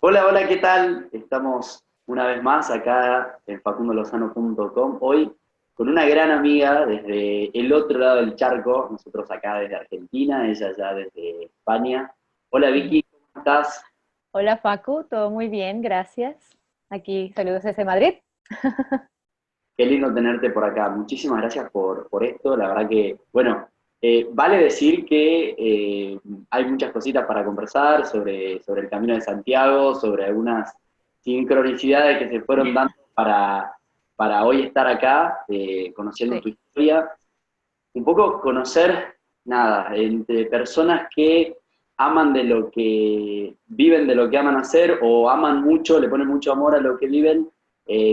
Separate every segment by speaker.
Speaker 1: Hola, hola, ¿qué tal? Estamos una vez más acá en facundolozano.com, hoy con una gran amiga desde el otro lado del charco, nosotros acá desde Argentina, ella ya desde España. Hola
Speaker 2: Ujú.
Speaker 1: Vicky, ¿cómo estás?
Speaker 2: Hola Facu, todo muy bien, gracias. Aquí saludos desde Madrid.
Speaker 1: Qué lindo tenerte por acá. Muchísimas gracias por esto. La verdad que, bueno, vale decir que hay muchas cositas para conversar sobre el Camino de Santiago, sobre algunas sincronicidades que se fueron dando para hoy estar acá, conociendo
Speaker 2: Sí.
Speaker 1: tu historia. Un poco conocer, nada, entre personas que aman de lo que viven, de lo que aman hacer, o aman mucho, le ponen mucho amor a lo que viven,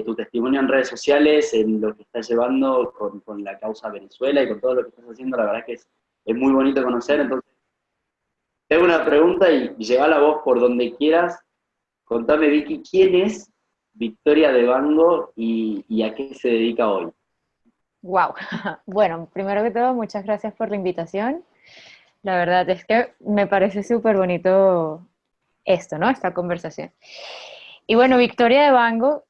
Speaker 1: tu testimonio en redes sociales, en lo que estás llevando con la causa Venezuela y con todo lo que estás haciendo, la verdad que es muy bonito conocer. Entonces, te hago una pregunta y lleva la voz por donde quieras. Contame, Vicky, ¿quién es Victoria de Bango y a qué se dedica hoy?
Speaker 2: Wow. Bueno, primero que todo, muchas gracias por la invitación. La verdad es que me parece súper bonito esto, ¿no? Esta conversación. Y bueno, Victoria de Bango,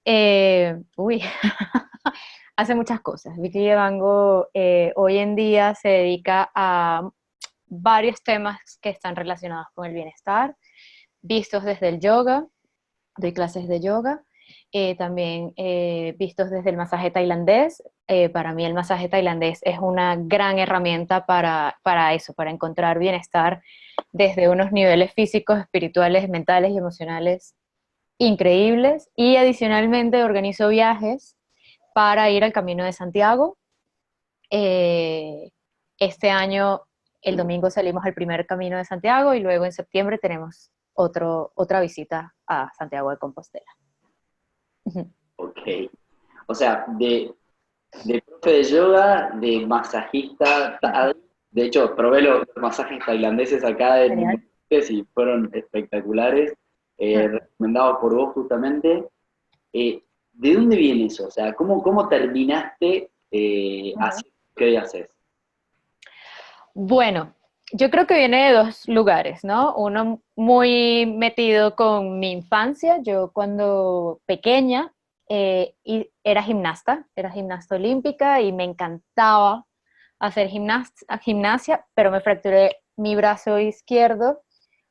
Speaker 2: hace muchas cosas. Victoria de Bango hoy en día se dedica a varios temas que están relacionados con el bienestar, vistos desde el yoga. Doy clases de yoga, también vistos desde el masaje tailandés. Para mí el masaje tailandés es una gran herramienta para eso, para encontrar bienestar desde unos niveles físicos, espirituales, mentales y emocionales increíbles. Y adicionalmente organizo viajes para ir al Camino de Santiago. Eh, este año, el domingo salimos al primer Camino de Santiago y luego en septiembre tenemos otra visita a Santiago de Compostela.
Speaker 1: Ok. O sea, de profe de yoga, de masajista, de hecho, probé los masajes tailandeses acá en
Speaker 2: Genial.
Speaker 1: Buenos Aires y fueron espectaculares, recomendados por vos justamente. ¿De dónde viene eso? O sea, ¿cómo terminaste
Speaker 2: Ajá.
Speaker 1: haciendo lo que hoy haces?
Speaker 2: Bueno, yo creo que viene de dos lugares, ¿no? Uno muy metido con mi infancia. Yo cuando pequeña y era gimnasta olímpica y me encantaba hacer gimnasia, pero me fracturé mi brazo izquierdo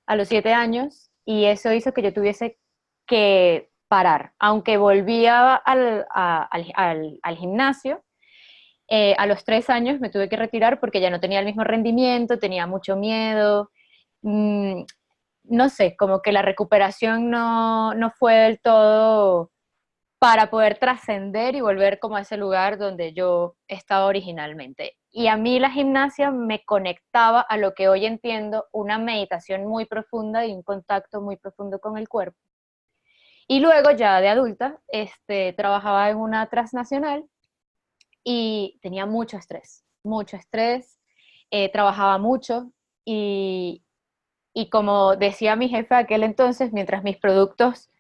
Speaker 2: a los 7 años y eso hizo que yo tuviese que parar. Aunque volvía al gimnasio, a los 3 años me tuve que retirar porque ya no tenía el mismo rendimiento, tenía mucho miedo. Mm, no sé, como que la recuperación no fue del todo para poder trascender y volver como a ese lugar donde yo estaba originalmente. Y a mí la gimnasia me conectaba a lo que hoy entiendo, una meditación muy profunda y un contacto muy profundo con el cuerpo. Y luego ya de adulta, trabajaba en una transnacional y tenía mucho estrés, trabajaba mucho y, y como decía mi jefe aquel entonces, mientras mis productos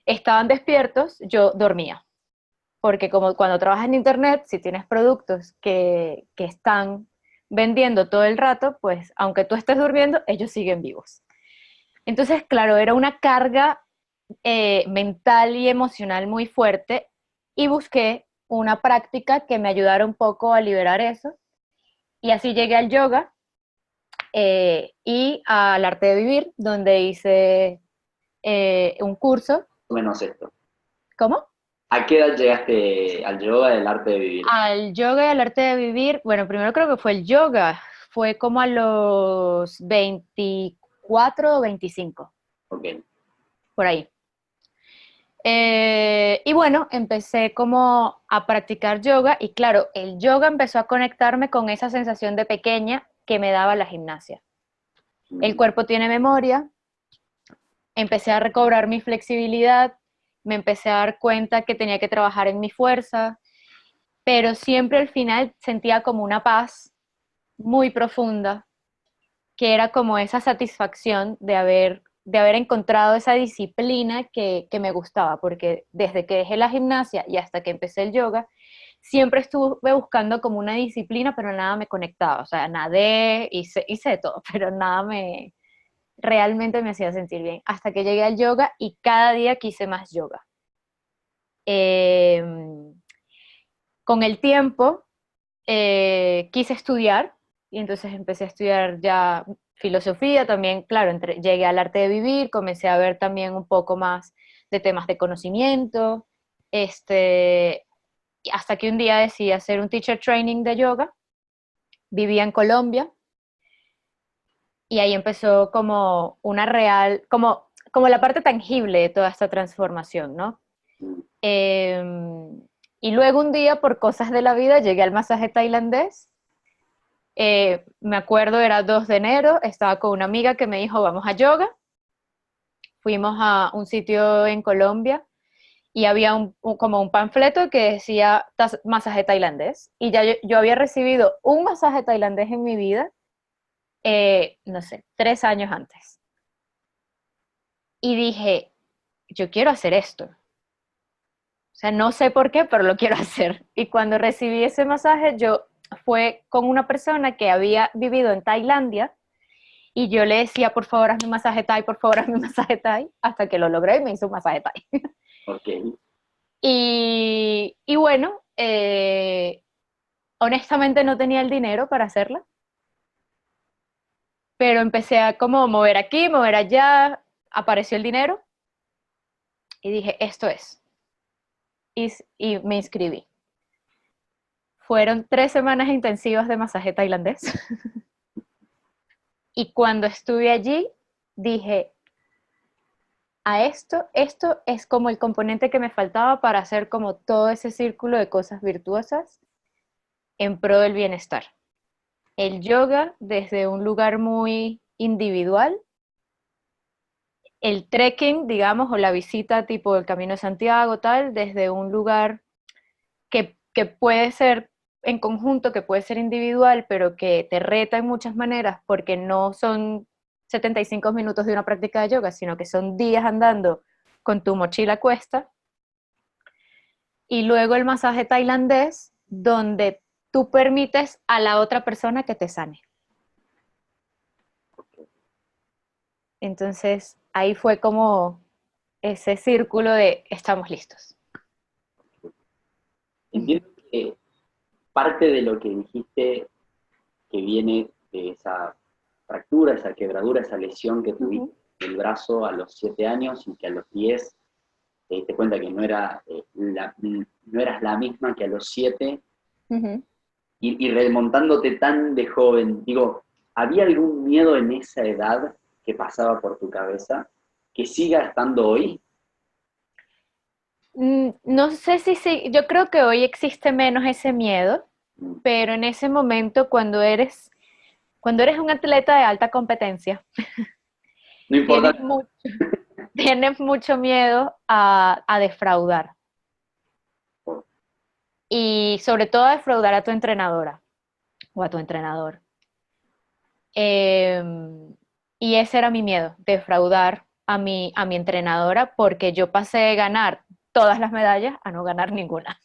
Speaker 2: estaban despiertos, yo dormía. Porque como cuando trabajas en internet, si tienes productos que están vendiendo todo el rato, pues aunque tú estés durmiendo, ellos siguen vivos. Entonces, claro, era una carga mental y emocional muy fuerte y busqué una práctica que me ayudara un poco a liberar eso. Y así llegué al yoga y al arte de vivir, donde hice un curso.
Speaker 1: Menos esto.
Speaker 2: ¿Cómo?
Speaker 1: ¿A qué edad llegaste al yoga del arte de vivir?
Speaker 2: Al yoga y al arte de vivir, bueno, primero creo que fue el yoga, fue como a los 24 o 25,
Speaker 1: Ok.
Speaker 2: por ahí. Y bueno, empecé como a practicar yoga y claro, el yoga empezó a conectarme con esa sensación de pequeña que me daba la gimnasia. El
Speaker 1: Mm.
Speaker 2: cuerpo tiene memoria, empecé a recobrar mi flexibilidad, me empecé a dar cuenta que tenía que trabajar en mi fuerza, pero siempre al final sentía como una paz muy profunda, que era como esa satisfacción de haber encontrado esa disciplina que me gustaba, porque desde que dejé la gimnasia y hasta que empecé el yoga, siempre estuve buscando como una disciplina, pero nada me conectaba, o sea, nadé, hice de todo, pero nada realmente me hacía sentir bien, hasta que llegué al yoga y cada día quise más yoga. Eh, con el tiempo quise estudiar y entonces empecé a estudiar ya filosofía, también, claro, llegué al arte de vivir, comencé a ver también un poco más de temas de conocimiento, hasta que un día decidí hacer un teacher training de yoga, vivía en Colombia, y ahí empezó como una real, como la parte tangible de toda esta transformación, ¿no? Eh, y luego un día, por cosas de la vida, llegué al masaje tailandés. Me acuerdo, era 2 de enero, estaba con una amiga que me dijo, vamos a yoga. Fuimos a un sitio en Colombia y había como un panfleto que decía masaje tailandés. Y ya yo había recibido un masaje tailandés en mi vida, no sé, 3 años antes. Y dije, yo quiero hacer esto. O sea, no sé por qué, pero lo quiero hacer. Y cuando recibí ese masaje, fue con una persona que había vivido en Tailandia y yo le decía, por favor, hazme un masaje Thai, por favor, hazme un masaje Thai, hasta que lo logré y me hizo un masaje Thai.
Speaker 1: Ok.
Speaker 2: Y bueno, honestamente no tenía el dinero para hacerla, pero empecé a como mover aquí, mover allá, apareció el dinero y dije, esto es. Y me inscribí. Fueron 3 semanas intensivas de masaje tailandés. Y cuando estuve allí, dije, esto es como el componente que me faltaba para hacer como todo ese círculo de cosas virtuosas en pro del bienestar. El yoga desde un lugar muy individual, el trekking, digamos, o la visita tipo el Camino de Santiago, tal, desde un lugar que puede ser en conjunto, que puede ser individual, pero que te reta en muchas maneras, porque no son 75 minutos de una práctica de yoga, sino que son días andando con tu mochila a cuesta. Y luego el masaje tailandés, donde tú permites a la otra persona que te sane. Entonces, ahí fue como ese círculo de estamos listos.
Speaker 1: Entiendo que parte de lo que dijiste que viene de esa fractura, esa quebradura, esa lesión que tuviste en el brazo a los 7 años y que a los 10 te diste cuenta que no eras la misma que a los 7, y remontándote tan de joven, digo, ¿había algún miedo en esa edad que pasaba por tu cabeza que siga estando hoy?
Speaker 2: No sé si sí, yo creo que hoy existe menos ese miedo,
Speaker 1: Mm.
Speaker 2: pero en ese momento cuando eres un atleta de alta competencia,
Speaker 1: No importa.
Speaker 2: tienes mucho, tienes mucho miedo a defraudar. Y sobre todo a defraudar a tu entrenadora o a tu entrenador. Eh, y ese era mi miedo, defraudar a mi entrenadora, porque yo pasé de ganar todas las medallas a no ganar ninguna.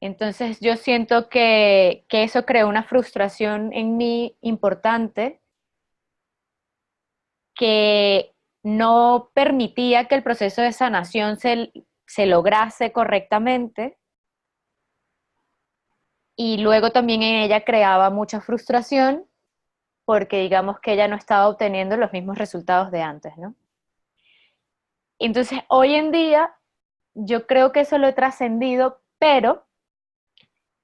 Speaker 2: Entonces yo siento que eso creó una frustración en mí importante que no permitía que el proceso de sanación se lograse correctamente, y luego también en ella creaba mucha frustración porque digamos que ella no estaba obteniendo los mismos resultados de antes, ¿no? Entonces hoy en día yo creo que eso lo he trascendido, pero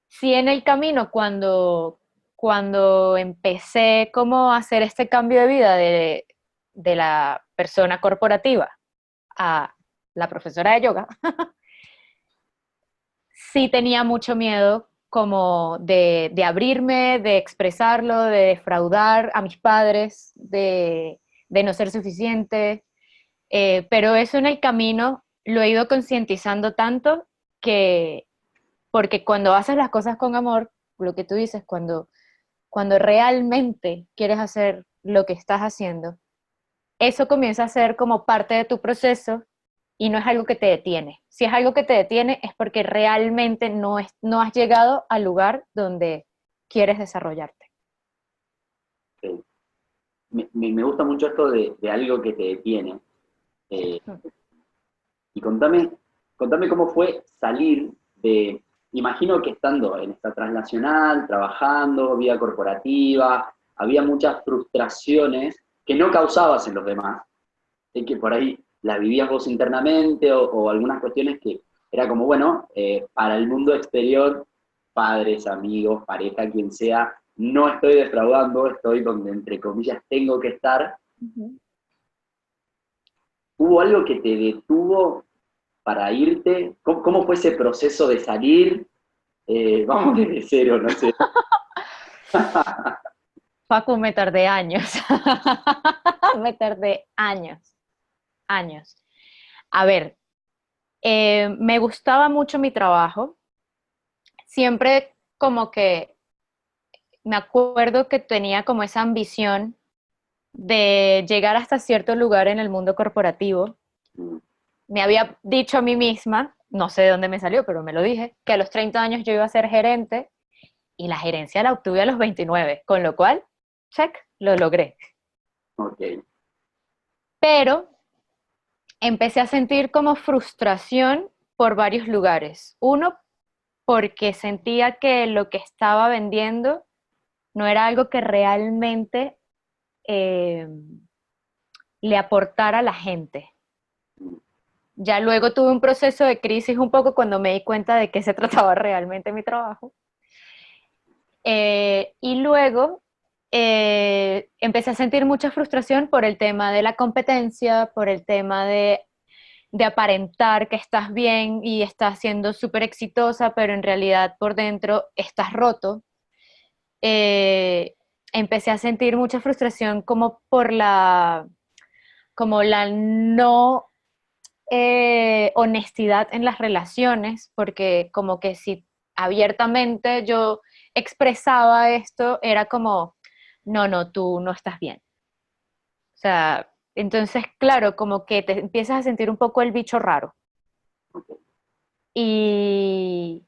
Speaker 2: sí en el camino cuando empecé como a hacer este cambio de vida de la persona corporativa a la profesora de yoga, sí tenía mucho miedo como de abrirme, de expresarlo, de defraudar a mis padres, de no ser suficiente, pero eso en el camino lo he ido concientizando tanto que, porque cuando haces las cosas con amor, lo que tú dices, cuando realmente quieres hacer lo que estás haciendo, eso comienza a ser como parte de tu proceso y no es algo que te detiene. Si es algo que te detiene es porque realmente no has llegado al lugar donde quieres desarrollarte.
Speaker 1: Sí. me gusta mucho esto de algo que te detiene. Eh, y contame cómo fue salir de, imagino que estando en esta transnacional, trabajando, vida corporativa, había muchas frustraciones que no causabas en los demás, y que por ahí las vivías vos internamente o algunas cuestiones que era como, bueno, para el mundo exterior, padres, amigos, pareja, quien sea, no estoy defraudando, estoy donde entre comillas tengo que estar.
Speaker 2: Ujú.
Speaker 1: ¿Hubo algo que te detuvo para irte? ¿Cómo fue ese proceso de salir? Vamos desde cero, no sé.
Speaker 2: Facu, me tardé años. Me tardé años, años. A ver, me gustaba mucho mi trabajo. Siempre como que me acuerdo que tenía como esa ambición de llegar hasta cierto lugar en el mundo corporativo. Me había dicho a mí misma, no sé de dónde me salió, pero me lo dije, que a los 30 años yo iba a ser gerente y la gerencia la obtuve a los 29, con lo cual, check, lo logré.
Speaker 1: Ok.
Speaker 2: Pero empecé a sentir como frustración por varios lugares. Uno, porque sentía que lo que estaba vendiendo no era algo que realmente eh, le aportara a la gente. Ya luego tuve un proceso de crisis un poco cuando me di cuenta de qué se trataba realmente mi trabajo. Y luego empecé a sentir mucha frustración por el tema de la competencia, por el tema de aparentar que estás bien y estás siendo súper exitosa, pero en realidad por dentro estás roto. Eh, Empecé a sentir mucha frustración como por como la no honestidad en las relaciones, porque como que si abiertamente yo expresaba esto, era como, no, no, tú no estás bien. O sea, entonces, claro, como que te empiezas a sentir un poco el bicho raro. Y,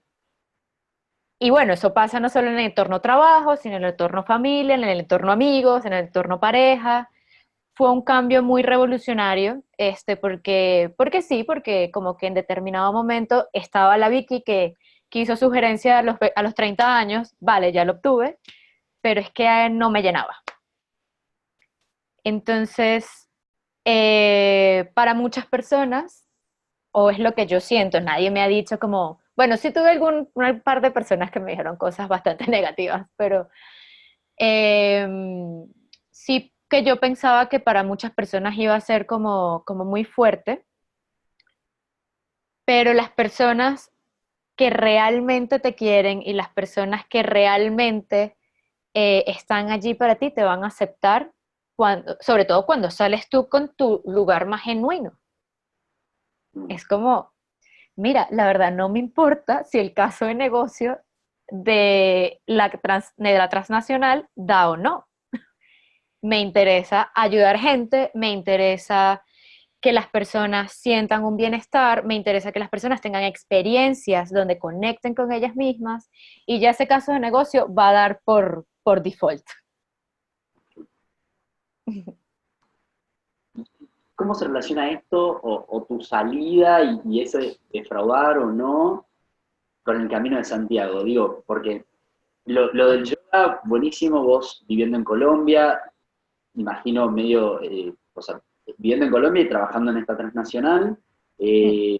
Speaker 2: y bueno, eso pasa no solo en el entorno trabajo, sino en el entorno familia, en el entorno amigos, en el entorno pareja. Fue un cambio muy revolucionario, porque sí, porque como que en determinado momento estaba la Vicky que hizo sugerencia a los 30 años, vale, ya lo obtuve, pero es que no me llenaba. Entonces, para muchas personas, o es lo que yo siento, nadie me ha dicho como, bueno, sí tuve un par de personas que me dijeron cosas bastante negativas, pero eh, sí que yo pensaba que para muchas personas iba a ser como muy fuerte, pero las personas que realmente te quieren y las personas que realmente están allí para ti te van a aceptar, sobre todo cuando sales tú con tu lugar más genuino. Es como, mira, la verdad no me importa si el caso de negocio de la transnacional da o no. Me interesa ayudar gente, me interesa que las personas sientan un bienestar, me interesa que las personas tengan experiencias donde conecten con ellas mismas y ya ese caso de negocio va a dar por default.
Speaker 1: ¿Cómo se relaciona esto o tu salida y ese defraudar o no con el Camino de Santiago? Digo, porque lo del yoga, buenísimo, vos viviendo en Colombia, imagino medio, o sea, viviendo en Colombia y trabajando en esta transnacional, eh,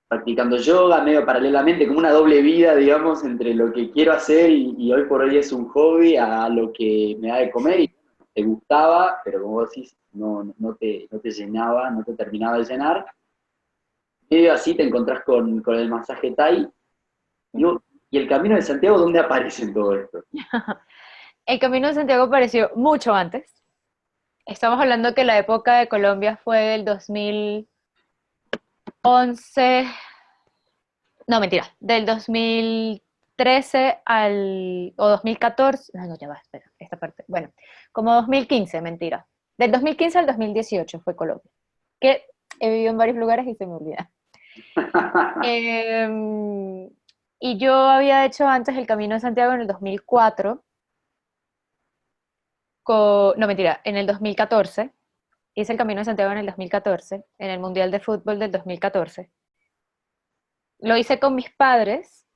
Speaker 1: practicando yoga, medio paralelamente, como una doble vida, digamos, entre lo que quiero hacer y hoy por hoy es un hobby a lo que me da de comer y te gustaba, pero como vos decís, no te llenaba, no te terminaba de llenar. Medio así te encontrás con el masaje Thai. Digo, ¿y el Camino de Santiago dónde aparece en todo esto?
Speaker 2: El Camino de Santiago apareció mucho antes. Estamos hablando que la época de Colombia fue del 2011, no, mentira, del 2013 o 2014, no, no, ya va, espera, esta parte, bueno, como 2015, mentira. Del 2015 al 2018 fue Colombia, que he vivido en varios lugares y se me olvida. Eh, y yo había hecho antes el Camino de Santiago en el 2004 no mentira, en el 2014, hice el Camino de Santiago en el 2014, en el Mundial de Fútbol del 2014. Lo hice con mis padres,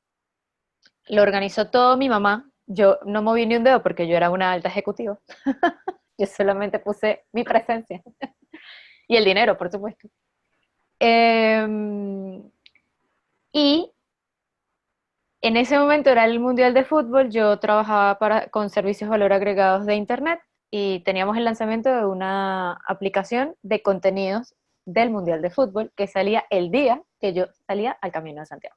Speaker 2: lo organizó todo mi mamá. Yo no moví ni un dedo porque yo era una alta ejecutiva. Yo solamente puse mi presencia y el dinero, por supuesto. Y en ese momento era el Mundial de Fútbol, yo trabajaba con servicios de valor agregados de Internet y teníamos el lanzamiento de una aplicación de contenidos del Mundial de Fútbol que salía el día que yo salía al Camino de Santiago.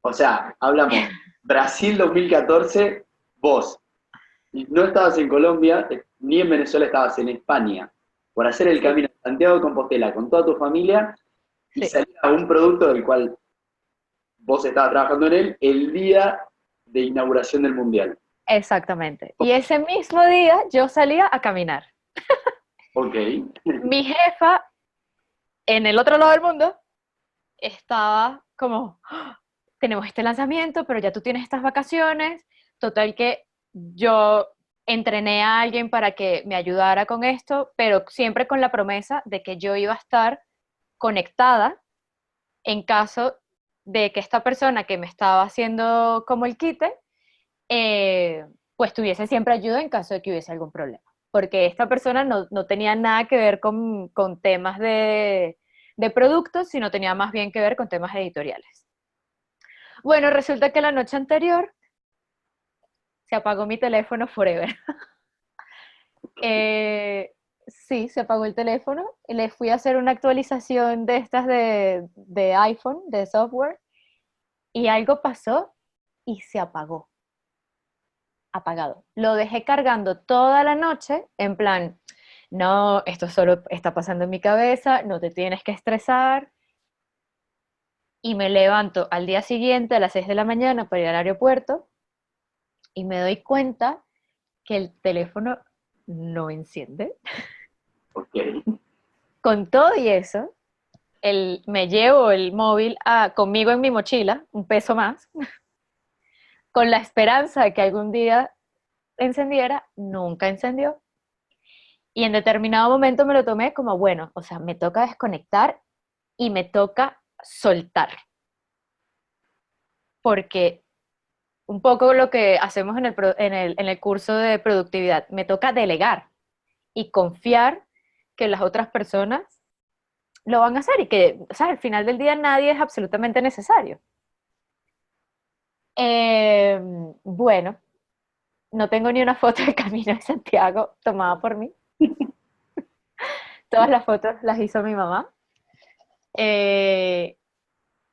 Speaker 1: O sea, hablamos Brasil 2014, vos no estabas en Colombia, ni en Venezuela, estabas en España, por hacer el Camino de Santiago de Compostela con toda tu familia y salir a un producto del cual vos estabas trabajando en él el día de inauguración del Mundial.
Speaker 2: Exactamente. Y ese mismo día yo salía a caminar.
Speaker 1: Ok.
Speaker 2: Mi jefa, en el otro lado del mundo, estaba como, ¡ah! Tenemos este lanzamiento, pero ya tú tienes estas vacaciones. Total que yo entrené a alguien para que me ayudara con esto, pero siempre con la promesa de que yo iba a estar conectada en caso de que esta persona que me estaba haciendo como el quite, pues tuviese siempre ayuda en caso de que hubiese algún problema. Porque esta persona no tenía nada que ver con temas de productos, sino tenía más bien que ver con temas editoriales. Bueno, resulta que la noche anterior se apagó mi teléfono forever. Sí, se apagó el teléfono. Le fui a hacer una actualización de estas de iPhone, de software, y algo pasó y se apagó. Apagado. Lo dejé cargando toda la noche, en plan, no, esto solo está pasando en mi cabeza, no te tienes que estresar. Y me levanto al día siguiente a las 6 de la mañana para ir al aeropuerto y me doy cuenta que el teléfono no enciende.
Speaker 1: Ok.
Speaker 2: Con todo y eso, me llevo el móvil conmigo en mi mochila, un peso más, con la esperanza de que algún día encendiera, nunca encendió. Y en determinado momento me lo tomé como, bueno, o sea, me toca desconectar y me toca soltar. Porque un poco lo que hacemos en el curso de productividad, me toca delegar y confiar que las otras personas lo van a hacer y que, o sea, al final del día nadie es absolutamente necesario. Bueno, no tengo ni una foto del Camino de Santiago tomada por mí. Todas las fotos las hizo mi mamá.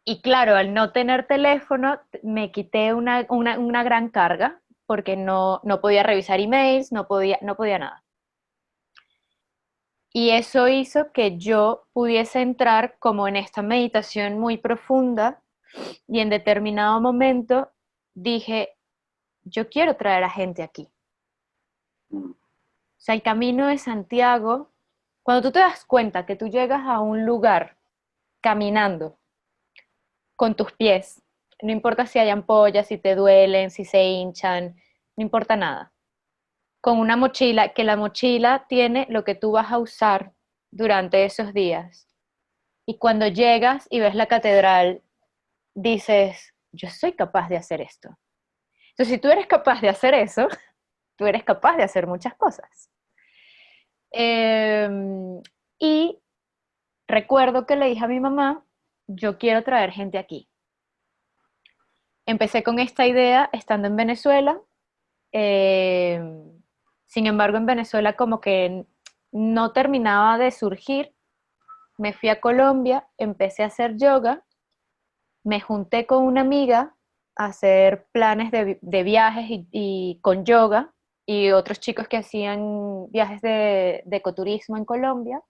Speaker 2: Y claro, al no tener teléfono, me quité una gran carga porque no podía revisar emails, no podía nada. Y eso hizo que yo pudiese entrar como en esta meditación muy profunda y en determinado momento dije, yo quiero traer a gente aquí. O sea, el Camino de Santiago, cuando tú te das cuenta que tú llegas a un lugar caminando con tus pies, no importa si hay ampollas, si te duelen, si se hinchan, no importa nada. Con una mochila, que la mochila tiene lo que tú vas a usar durante esos días. Y cuando llegas y ves la catedral, dices, yo soy capaz de hacer esto. Entonces, si tú eres capaz de hacer eso, tú eres capaz de hacer muchas cosas. Y recuerdo que le dije a mi mamá, yo quiero traer gente aquí. Empecé con esta idea estando en Venezuela. eh, Sin embargo, en Venezuela como que no terminaba de surgir. Me fui a Colombia, empecé a hacer yoga, me junté con una amiga a hacer planes de viajes y con yoga y otros chicos que hacían viajes de ecoturismo en Colombia.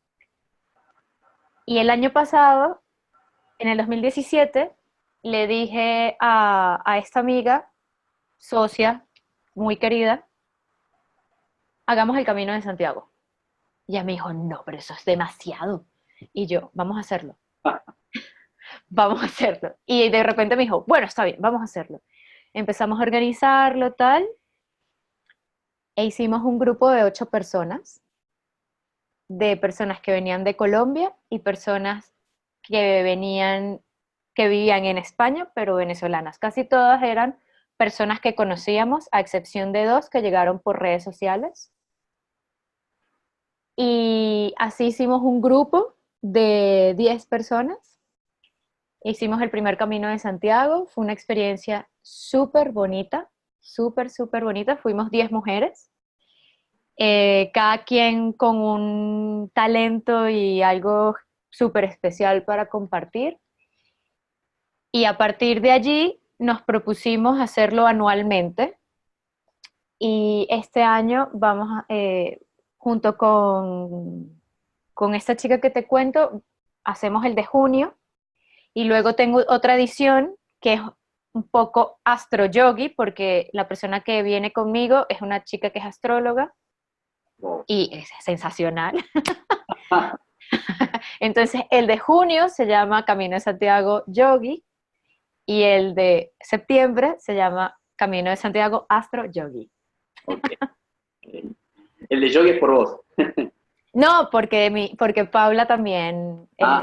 Speaker 2: Y el año pasado, en el 2017, le dije a esta amiga, socia, muy querida, hagamos el Camino de Santiago. Y ella me dijo, no, pero eso es demasiado. Y yo, vamos a hacerlo, vamos a hacerlo. Y de repente me dijo, bueno, está bien, vamos a hacerlo. Empezamos a organizarlo, tal. e hicimos un grupo de 8 personas, de personas que venían de Colombia y personas que vivían en España, pero venezolanas. Casi todas eran personas que conocíamos, a excepción de 2 que llegaron por redes sociales. Y así hicimos un grupo de 10 personas. Hicimos el primer Camino de Santiago, fue una experiencia súper bonita, súper, súper bonita. Fuimos 10 mujeres, cada quien con un talento y algo súper especial para compartir. Y a partir de allí nos propusimos hacerlo anualmente. Y este año vamos, junto con esta chica que te cuento, hacemos el de junio. Y luego tengo otra edición que es un poco astro yogi, porque la persona que viene conmigo es una chica que es astróloga
Speaker 1: Wow.
Speaker 2: y es sensacional. Entonces, el de junio se llama Camino de Santiago Yogi y el de septiembre se llama Camino de Santiago Astro Yogi.
Speaker 1: Ok. El de yoga es por vos.
Speaker 2: No, porque Paula también
Speaker 1: Ah,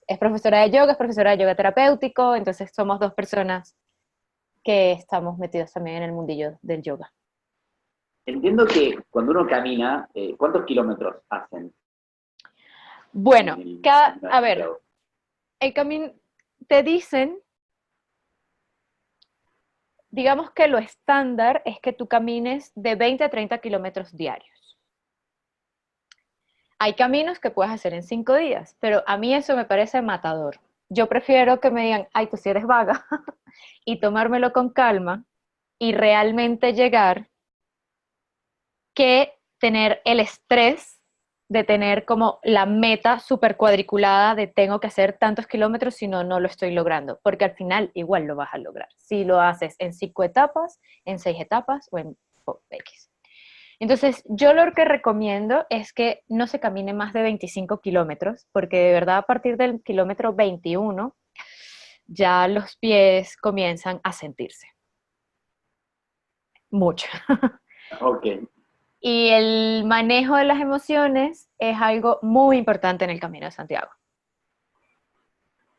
Speaker 2: es profesora de yoga, es profesora de yoga terapéutico, entonces somos 2 personas que estamos metidos también en el mundillo del yoga.
Speaker 1: entiendo que cuando uno camina, ¿cuántos kilómetros hacen en
Speaker 2: Bueno,
Speaker 1: el Camino de
Speaker 2: a ver,
Speaker 1: Santiago?
Speaker 2: el camino, te dicen, digamos que lo estándar es que tú camines de 20 a 30 kilómetros diarios. Hay caminos que puedes hacer en 5 días, pero a mí eso me parece matador. Yo prefiero que me digan, ay, tú sí eres vaga, y tomármelo con calma y realmente llegar, que tener el estrés de tener como la meta súper cuadriculada de tengo que hacer tantos kilómetros, si no, no lo estoy logrando, porque al final igual lo vas a lograr, si lo haces en 5 etapas, en 6 etapas o en X. Entonces, yo lo que recomiendo es que no se camine más de 25 kilómetros, porque de verdad a partir del kilómetro 21 ya los pies comienzan a sentirse mucho.
Speaker 1: Ok.
Speaker 2: Y el manejo de las emociones es algo muy importante en el Camino de Santiago.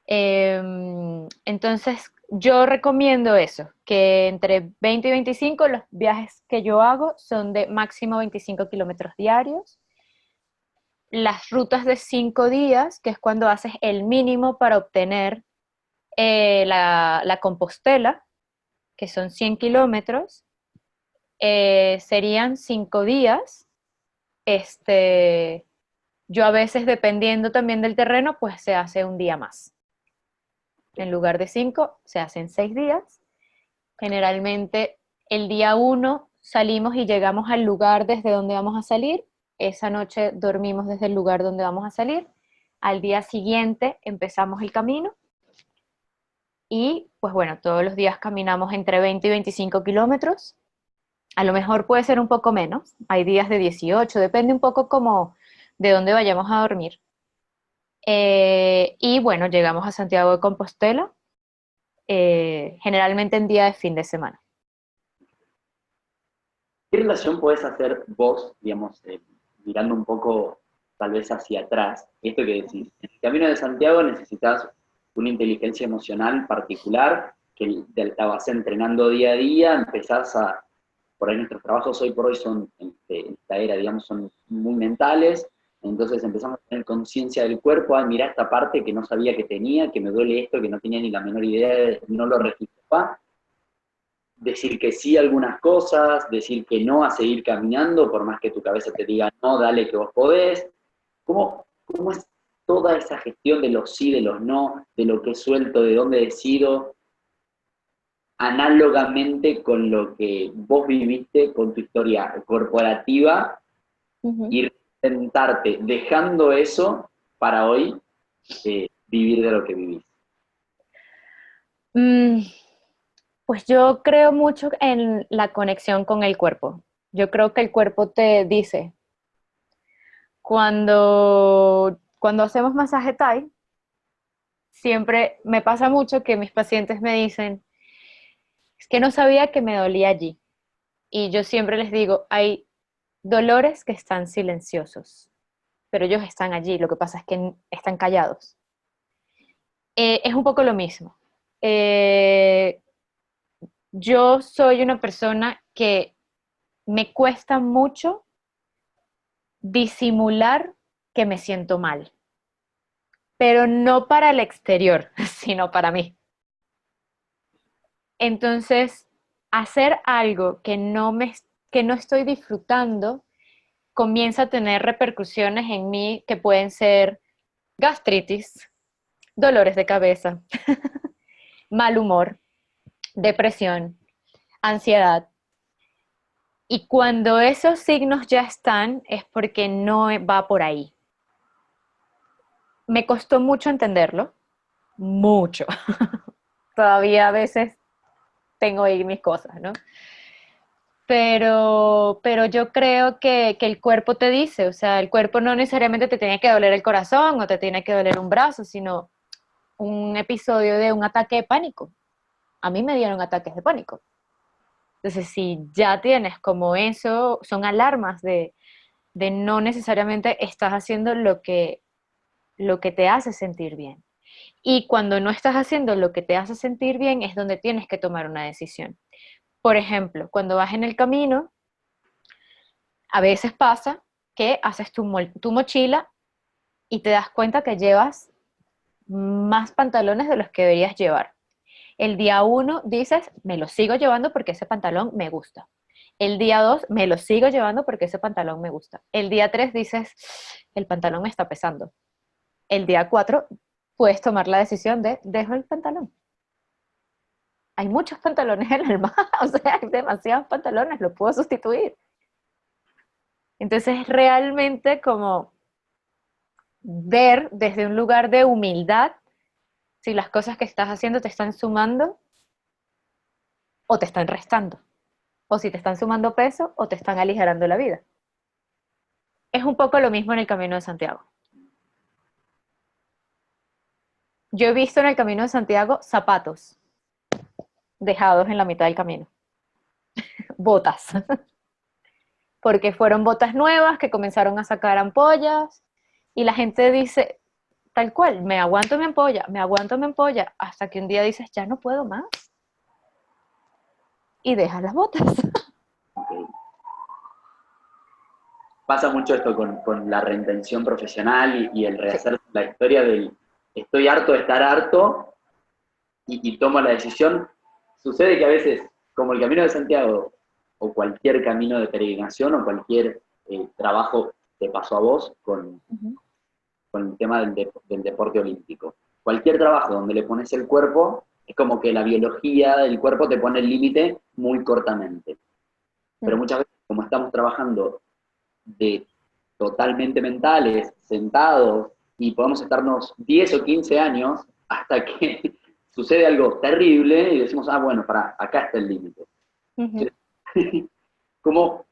Speaker 2: Entonces, yo recomiendo eso, que entre 20 y 25 los viajes que yo hago son de máximo 25 kilómetros diarios. Las rutas de 5 días, que es cuando haces el mínimo para obtener la Compostela, que son 100 kilómetros, serían 5 días. Yo a veces, dependiendo también del terreno, pues se hace un día más. En lugar de 5, se hacen 6 días. Generalmente el día 1 salimos y llegamos al lugar desde donde vamos a salir. Esa noche dormimos desde el lugar donde vamos a salir. Al día siguiente empezamos el camino. Y pues bueno, todos los días caminamos entre 20 y 25 kilómetros. A lo mejor puede ser un poco menos. Hay días de 18, depende un poco como de dónde vayamos a dormir. Y bueno, llegamos a Santiago de Compostela, generalmente en día de fin de semana.
Speaker 1: ¿Qué relación podés hacer vos, digamos, mirando un poco tal vez hacia atrás? Esto que decís, en el Camino de Santiago necesitas una inteligencia emocional particular que la vas entrenando día a día, empezás a, por ahí nuestros trabajos hoy por hoy son, en esta era, digamos, son muy mentales, entonces empezamos a tener conciencia del cuerpo, a mirar esta parte que no sabía que tenía, que me duele esto, que no tenía ni la menor idea, no lo registraba, decir que sí a algunas cosas, decir que no a seguir caminando, por más que tu cabeza te diga, no, dale que vos podés. ¿Cómo es toda esa gestión de los sí, de los no, de lo que suelto, de dónde decido, análogamente con lo que vos viviste con tu historia corporativa
Speaker 2: Ujú.
Speaker 1: y sentarte dejando eso para hoy vivir de lo que vivís?
Speaker 2: Mm, pues yo creo mucho en la conexión con el cuerpo. Yo creo que el cuerpo te dice, cuando hacemos masaje Thai, siempre me pasa mucho que mis pacientes me dicen, es que no sabía que me dolía allí. Y yo siempre les digo, hay dolores que están silenciosos, pero ellos están allí, lo que pasa es que están callados. Es un poco lo mismo. Yo soy una persona que me cuesta mucho disimular que me siento mal, pero no para el exterior, sino para mí. Entonces, hacer algo que no estoy disfrutando comienza a tener repercusiones en mí que pueden ser gastritis, dolores de cabeza, mal humor, depresión, ansiedad. Y cuando esos signos ya están, es porque no va por ahí. Me costó mucho entenderlo, mucho. Todavía a veces tengo ahí mis cosas, ¿no? Pero yo creo que el cuerpo te dice, o sea, el cuerpo no necesariamente te tiene que doler el corazón o te tiene que doler un brazo, sino un episodio de un ataque de pánico. A mí me dieron ataques de pánico. Entonces, si ya tienes como eso, son alarmas de no necesariamente estás haciendo lo que te hace sentir bien. Y cuando no estás haciendo lo que te hace sentir bien es donde tienes que tomar una decisión. Por ejemplo, cuando vas en el camino, a veces pasa que haces tu mochila y te das cuenta que llevas más pantalones de los que deberías llevar. El día 1 dices, me lo sigo llevando porque ese pantalón me gusta. El día 2 me lo sigo llevando porque ese pantalón me gusta. El día 3 dices, el pantalón me está pesando. El día 4 puedes tomar la decisión de, dejo el pantalón. Hay muchos pantalones en el mar, o sea, hay demasiados pantalones, lo puedo sustituir. Entonces, es realmente como ver desde un lugar de humildad si las cosas que estás haciendo te están sumando o te están restando, o si te están sumando peso o te están aligerando la vida. Es un poco lo mismo en el Camino de Santiago. Yo he visto en el Camino de Santiago zapatos dejados en la mitad del camino, botas, porque fueron botas nuevas que comenzaron a sacar ampollas y la gente dice, tal cual, me aguanto mi ampolla, hasta que un día dices, ya no puedo más, y dejas las botas.
Speaker 1: Okay. Pasa mucho esto con la reinvención profesional y el
Speaker 2: Sí.
Speaker 1: rehacer la historia del estoy harto de estar harto y tomo la decisión. Sucede que a veces, como el Camino de Santiago o cualquier camino de peregrinación o cualquier trabajo te pasó a vos
Speaker 2: Uh-huh.
Speaker 1: con el tema del deporte olímpico. Cualquier trabajo donde le pones el cuerpo, es como que la biología del cuerpo te pone el límite muy cortamente. Pero muchas veces, como estamos trabajando de totalmente mentales, sentados, y podemos estarnos 10 o 15 años hasta que sucede algo terrible y decimos, ah, bueno, acá está el límite.
Speaker 2: Uh-huh.
Speaker 1: ¿Cómo,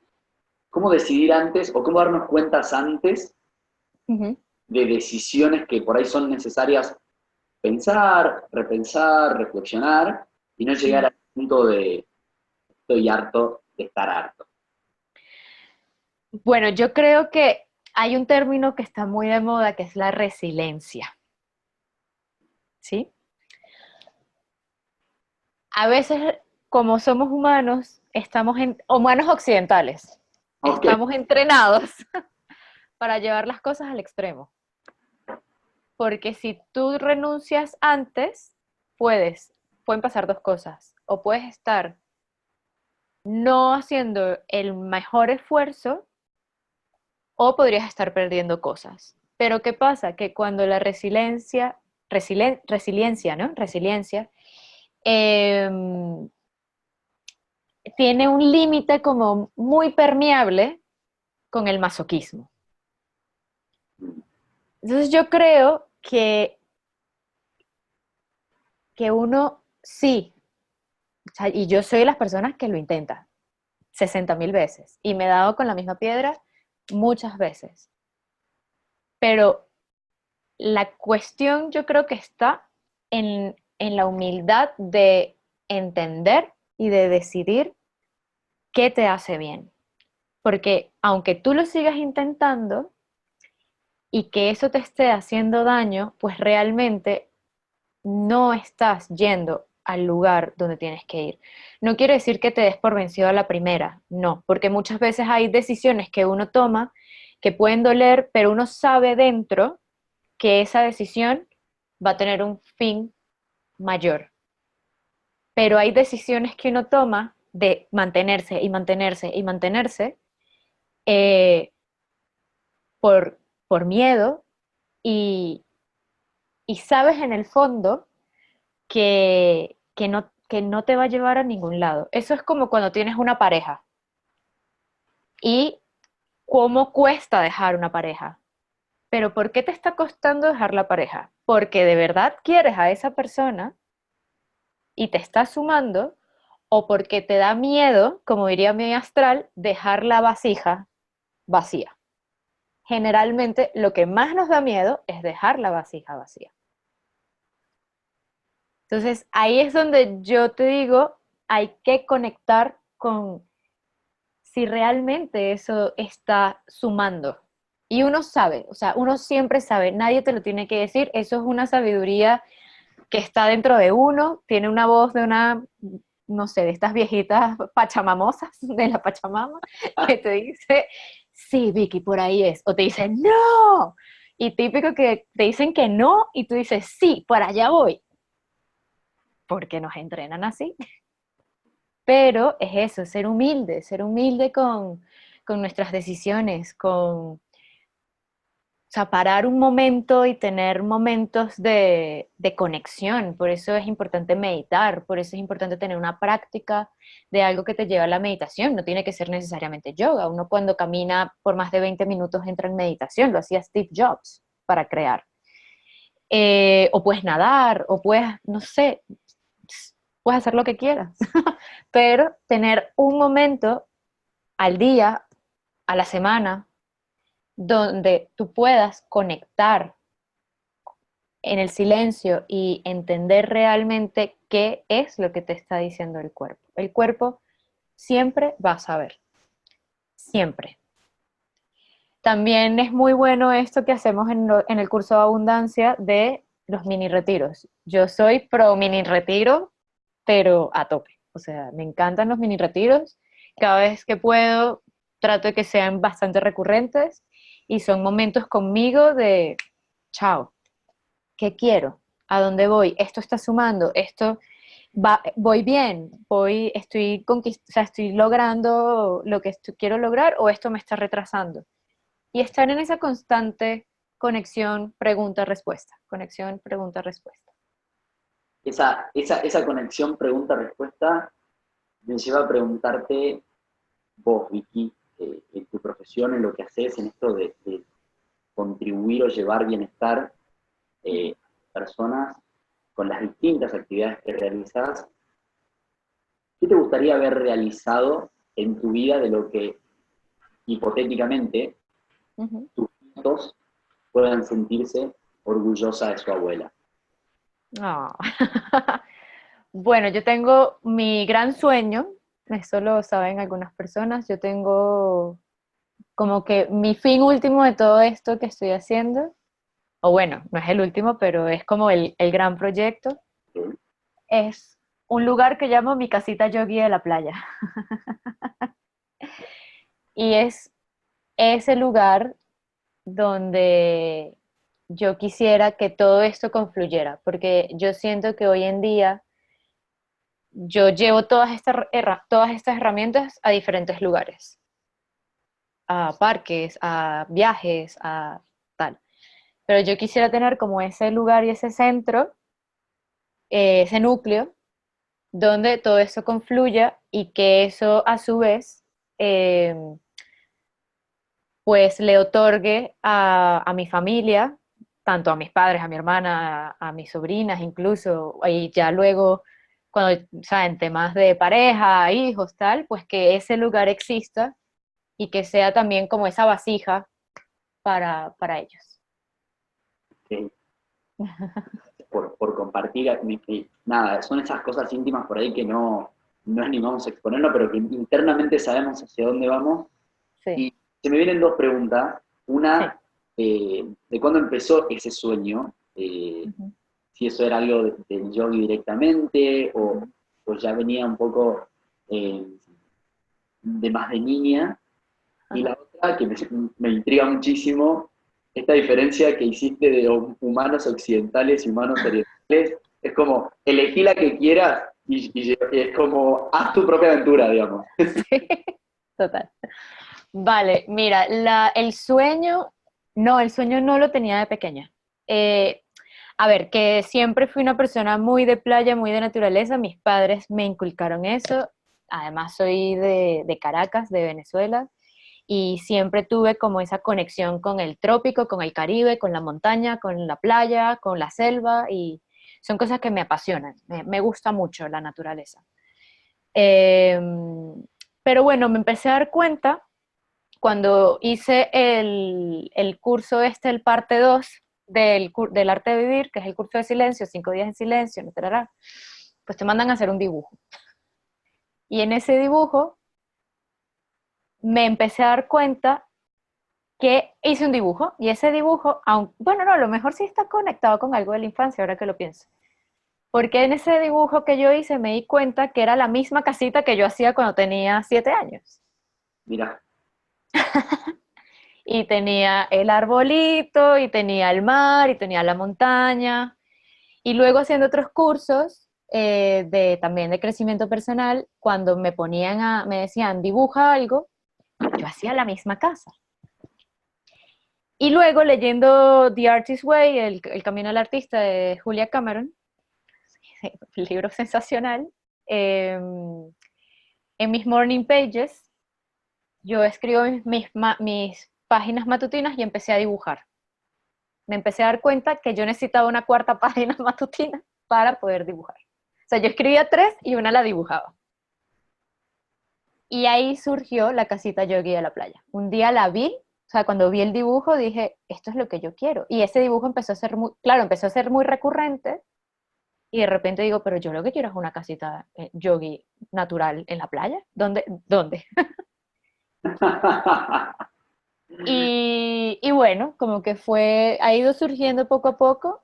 Speaker 1: ¿Cómo decidir antes o cómo darnos cuentas antes
Speaker 2: Uh-huh.
Speaker 1: de decisiones que por ahí son necesarias pensar, repensar, reflexionar y no llegar al punto de estoy harto de estar harto?
Speaker 2: Bueno, yo creo que hay un término que está muy de moda, que es la resiliencia, ¿sí? A veces, como somos humanos, humanos occidentales,
Speaker 1: Ok,
Speaker 2: estamos entrenados para llevar las cosas al extremo. Porque si tú renuncias antes, pueden pasar dos cosas. O puedes estar no haciendo el mejor esfuerzo, o podrías estar perdiendo cosas. Pero ¿qué pasa? Que cuando la resiliencia, ¿no? Resiliencia, eh, tiene un límite como muy permeable con el masoquismo. Entonces yo creo que uno sí, o sea, y yo soy de las personas que lo intenta 60.000 veces y me he dado con la misma piedra muchas veces. Pero la cuestión yo creo que está en la humildad de entender y de decidir qué te hace bien. porque aunque tú lo sigas intentando y que eso te esté haciendo daño, pues realmente no estás yendo al lugar donde tienes que ir. No quiere decir que te des por vencido a la primera, no, porque muchas veces hay decisiones que uno toma que pueden doler, pero uno sabe dentro que esa decisión va a tener un fin mayor. Pero hay decisiones que uno toma de mantenerse y mantenerse y mantenerse eh, por, por miedo y, y sabes en el fondo que no te va a llevar a ningún lado. Eso es como cuando tienes una pareja y cómo cuesta dejar una pareja. Pero ¿por qué te está costando dejar la pareja? Porque de verdad quieres a esa persona y te está sumando, o porque te da miedo, como diría mi astral, dejar la vasija vacía. Generalmente lo que más nos da miedo es dejar la vasija vacía. Entonces ahí es donde yo te digo, hay que conectar con si realmente eso está sumando. Y uno sabe, o sea, uno siempre sabe, nadie te lo tiene que decir, eso es una sabiduría que está dentro de uno, tiene una voz de una, no sé, de estas viejitas pachamamosas, de la Pachamama, que te dice, sí, Vicky, por ahí es, o te dice, no, y típico que te dicen que no, y tú dices, sí, por allá voy, porque nos entrenan así. Pero es eso, ser humilde con nuestras decisiones, con, o sea, parar un momento y tener momentos de conexión. Por eso es importante meditar, por eso es importante tener una práctica de algo que te lleva a la meditación. No tiene que ser necesariamente yoga. Uno cuando camina por más de 20 minutos entra en meditación, lo hacía Steve Jobs para crear. O puedes nadar, o puedes, no sé, puedes hacer lo que quieras, pero tener un momento al día, a la semana, donde tú puedas conectar en el silencio y entender realmente qué es lo que te está diciendo el cuerpo. El cuerpo siempre va a saber, siempre. También es muy bueno esto que hacemos en el curso de abundancia de los mini retiros. Yo soy pro mini retiro, pero a tope. O sea, me encantan los mini retiros. Cada vez que puedo, trato de que sean bastante recurrentes y son momentos conmigo de, chao, ¿qué quiero? ¿A dónde voy? Esto está sumando, esto va, voy bien, o sea, estoy logrando lo que quiero lograr o esto me está retrasando. Y estar en esa constante conexión, pregunta-respuesta, conexión, pregunta-respuesta.
Speaker 1: Esa conexión pregunta-respuesta me lleva a preguntarte, vos, Vicky, en tu profesión, en lo que haces, en esto de contribuir o llevar bienestar a personas con las distintas actividades que realizas, ¿qué te gustaría haber realizado en tu vida de lo que hipotéticamente tus hijos puedan sentirse orgullosa de su abuela?
Speaker 2: Oh. Bueno, yo tengo mi gran sueño, eso lo saben algunas personas, yo tengo como que mi fin último de todo esto que estoy haciendo, o bueno, no es el último, pero es como el gran proyecto,
Speaker 1: ¿Sí?
Speaker 2: es un lugar que llamo mi casita yogi de la playa. Y es ese lugar donde yo quisiera que todo esto confluyera, porque yo siento que hoy en día yo llevo todas estas herramientas a diferentes lugares, a parques, a viajes, a tal. Pero yo quisiera tener como ese lugar y ese centro, ese núcleo, donde todo eso confluya y que eso a su vez, eh, pues le otorgue a mi familia, tanto a mis padres, a mi hermana, a mis sobrinas incluso, y ya luego, cuando, o sea, en temas de pareja, hijos, tal, pues que ese lugar exista y que sea también como esa vasija para ellos.
Speaker 1: ¿Sí? Por compartir, nada, son esas cosas íntimas por ahí que no animamos a exponerlo, pero que internamente sabemos hacia dónde vamos
Speaker 2: Sí,
Speaker 1: Y se me vienen dos preguntas.
Speaker 2: sí.
Speaker 1: Una, ¿de cuándo empezó ese sueño?
Speaker 2: Ujú,
Speaker 1: Si eso era algo del yogi directamente
Speaker 2: ujú,
Speaker 1: o ya venía un poco eh, de más de niña. Y la
Speaker 2: ajá.
Speaker 1: otra, que me intriga muchísimo, esta diferencia que hiciste de humanos occidentales y humanos orientales, es como, elegí la que quieras y es como, haz tu propia aventura, digamos.
Speaker 2: Sí, total. Vale, mira, el sueño no lo tenía de pequeña. Eh, a ver, que siempre fui una persona muy de playa, muy de naturaleza, mis padres me inculcaron eso, además soy de Caracas, de Venezuela, y siempre tuve como esa conexión con el trópico, con el Caribe, con la montaña, con la playa, con la selva, y son cosas que me apasionan, me gusta mucho la naturaleza. Eh, pero bueno, me empecé a dar cuenta cuando hice el curso el parte 2 del arte de vivir, que es el curso de silencio, 5 días en silencio, no tarará, pues te mandan a hacer un dibujo. Y en ese dibujo me empecé a dar cuenta que hice un dibujo, y ese dibujo, bueno, no, a lo mejor sí está conectado con algo de la infancia, ahora que lo pienso. Porque en ese dibujo que yo hice me di cuenta que era la misma casita que yo hacía cuando tenía 7 años.
Speaker 1: Mira,
Speaker 2: Y tenía el arbolito, y tenía el mar, y tenía la montaña. Y luego haciendo otros cursos también de crecimiento personal, cuando me decían, dibuja algo, yo hacía la misma casa. Y luego leyendo The Artist Way, el Camino al Artista de Julia Cameron, el libro sensacional, eh, en mis morning pages, yo escribo mis páginas matutinas y empecé a dibujar. Me empecé a dar cuenta que yo necesitaba una cuarta página matutina para poder dibujar. O sea, yo escribía 3 y una la dibujaba. Y ahí surgió la casita yogi de la playa. Un día la vi, o sea, cuando vi el dibujo dije, esto es lo que yo quiero. Y ese dibujo empezó a ser muy, claro, empezó a ser muy recurrente. Y de repente digo, pero yo lo que quiero es una casita yogi natural en la playa. ¿Dónde? ¿Dónde? Y bueno, como que ha ido surgiendo poco a poco.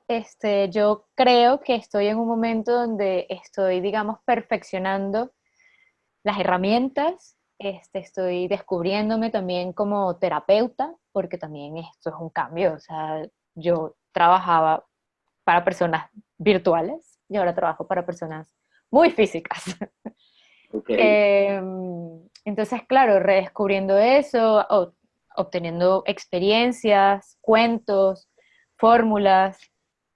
Speaker 2: Yo creo que estoy en un momento donde estoy, digamos, perfeccionando las herramientas. Estoy descubriéndome también como terapeuta, porque también esto es un cambio. O sea, yo trabajaba para personas virtuales y ahora trabajo para personas muy físicas.
Speaker 1: ok.
Speaker 2: Entonces, claro, redescubriendo eso, obteniendo experiencias, cuentos, fórmulas.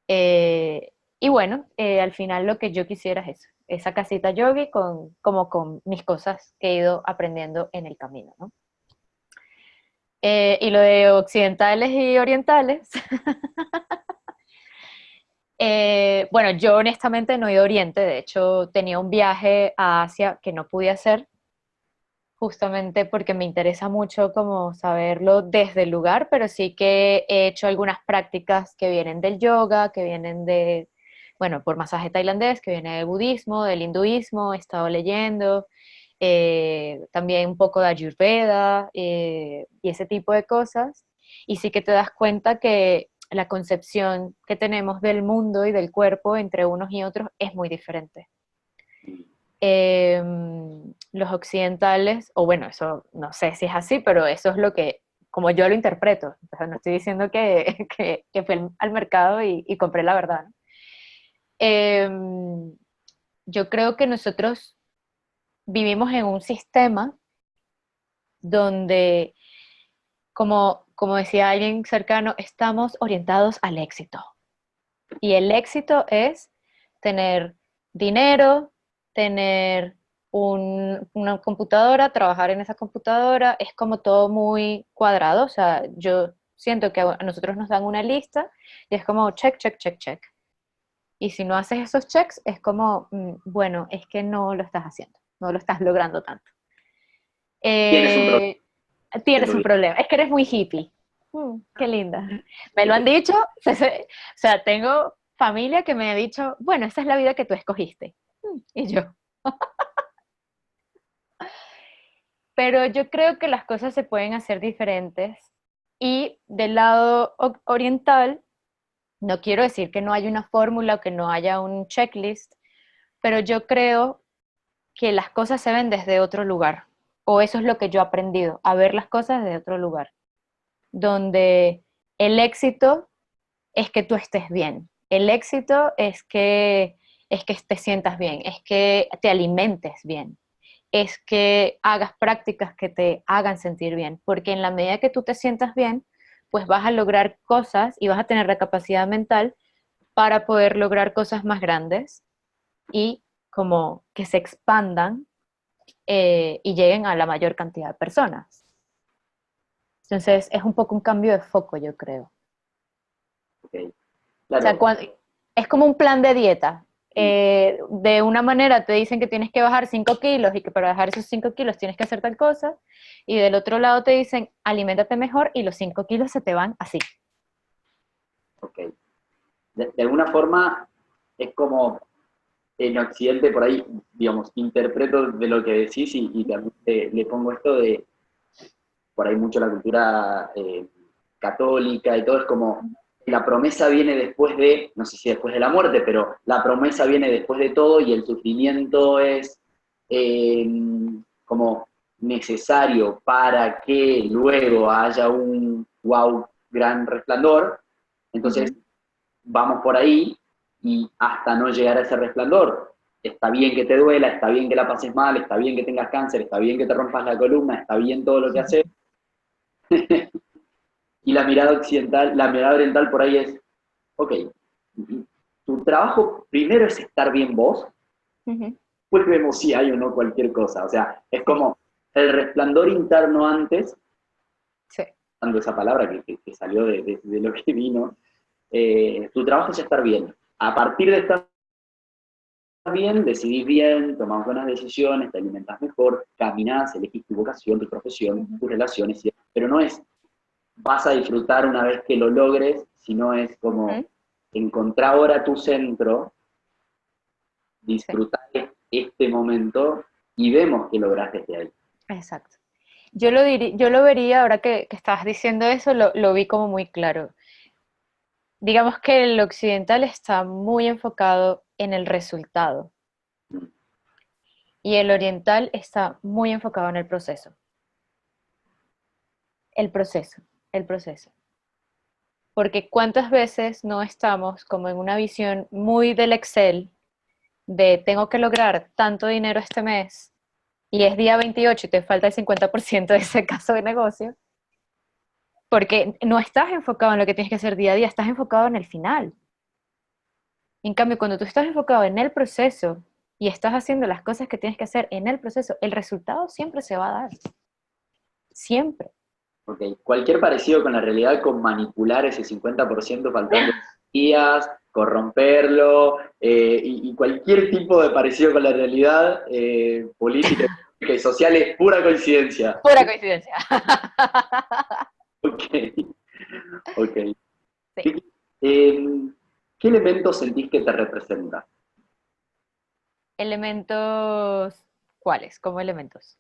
Speaker 2: Y bueno, al final lo que yo quisiera es eso, esa casita yogi como con mis cosas que he ido aprendiendo en el camino, ¿no? Y lo de occidentales y orientales, bueno, yo honestamente no he ido a Oriente, de hecho tenía un viaje a Asia que no pude hacer justamente porque me interesa mucho como saberlo desde el lugar, pero sí que he hecho algunas prácticas que vienen del yoga, que vienen bueno, por masaje tailandés, que viene del budismo, del hinduismo, he estado leyendo, también un poco de Ayurveda y ese tipo de cosas. Y sí que te das cuenta que la concepción que tenemos del mundo y del cuerpo entre unos y otros es muy diferente. Los occidentales, o bueno, eso no sé si es así, pero eso es lo que, como yo lo interpreto. O sea, no estoy diciendo que fui al mercado y compré la verdad, ¿no? Em, yo creo que nosotros vivimos en un sistema donde, como decía alguien cercano, estamos orientados al éxito. Y el éxito es tener dinero, tener una computadora, trabajar en esa computadora, es como todo muy cuadrado, o sea, yo siento que a nosotros nos dan una lista y es como check, check, check, check. Y si no haces esos checks, es como, bueno, es que no lo estás haciendo, no lo estás logrando tanto.
Speaker 1: Tienes un problema
Speaker 2: Eh, Tienes
Speaker 1: en
Speaker 2: un
Speaker 1: tu
Speaker 2: problema, es que eres muy hippie. Qué linda. Me lo han dicho, o sea, tengo familia que me ha dicho, bueno, esa es la vida que tú escogiste. Y yo, pero yo creo que las cosas se pueden hacer diferentes y del lado oriental, no quiero decir que no haya una fórmula o que no haya un checklist, pero yo creo que las cosas se ven desde otro lugar, o eso es lo que yo he aprendido, a ver las cosas desde otro lugar, donde el éxito es que tú estés bien, el éxito es que te sientas bien, es que te alimentes bien, es que hagas prácticas que te hagan sentir bien, porque en la medida que tú te sientas bien, pues vas a lograr cosas y vas a tener la capacidad mental para poder lograr cosas más grandes y como que se expandan y lleguen a la mayor cantidad de personas. Entonces es un poco un cambio de foco, yo creo.
Speaker 1: Ok,
Speaker 2: O sea,
Speaker 1: claro.
Speaker 2: es como un plan de dieta. De una manera te dicen que tienes que bajar 5 kilos y que para bajar esos 5 kilos tienes que hacer tal cosa, y del otro lado te dicen, aliméntate mejor y los 5 kilos se te van así.
Speaker 1: Ok. De alguna forma es como en Occidente por ahí, digamos, interpreto de lo que decís y también le pongo esto de, por ahí mucho la cultura católica y todo, es como la promesa viene después de, no sé si después de la muerte, pero la promesa viene después de todo y el sufrimiento es eh, como necesario para que luego haya un wow, gran resplandor. Entonces,
Speaker 2: Ujú.
Speaker 1: vamos por ahí y hasta no llegar a ese resplandor. Está bien que te duela, está bien que la pases mal, está bien que tengas cáncer, está bien que te rompas la columna, está bien todo lo que haces. Y la mirada occidental, la mirada oriental por ahí es, ok, tu trabajo primero es estar bien vos,
Speaker 2: Ujú.
Speaker 1: después vemos si hay o no cualquier cosa. O sea, es
Speaker 2: Sí,
Speaker 1: como el resplandor interno antes,
Speaker 2: sí,
Speaker 1: dando esa palabra que salió de lo que vino, tu trabajo es estar bien. A partir de estar bien, decidís bien, tomás buenas decisiones, te alimentas mejor, caminás, elegís tu vocación, tu profesión,
Speaker 2: ujú,
Speaker 1: tus relaciones, pero no es vas a disfrutar una vez que lo logres, sino es como
Speaker 2: ujú,
Speaker 1: encontrar ahora tu centro,
Speaker 2: sí,
Speaker 1: disfrutar este momento y vemos que lograste desde ahí.
Speaker 2: exacto. Yo lo vería, ahora que estabas diciendo eso, lo vi como muy claro. Digamos que el occidental está muy enfocado en el resultado y el oriental está muy enfocado en el proceso. El proceso, el proceso. Porque cuántas veces no estamos como en una visión muy del Excel de tengo que lograr tanto dinero este mes y es día 28 y te falta el 50% de ese caso de negocio, porque no estás enfocado en lo que tienes que hacer día a día, estás enfocado en el final. En cambio, cuando tú estás enfocado en el proceso y estás haciendo las cosas que tienes que hacer en el proceso, el resultado siempre se va a dar. Siempre.
Speaker 1: Okay. Cualquier parecido con la realidad, con manipular ese 50% faltando días, corromperlo, y cualquier tipo de parecido con la realidad política y social es pura coincidencia.
Speaker 2: Pura coincidencia.
Speaker 1: Ok, ok.
Speaker 2: Sí.
Speaker 1: ¿Qué, ¿qué elementos sentís que te representa?
Speaker 2: Elementos, ¿cuáles? ¿Cómo elementos?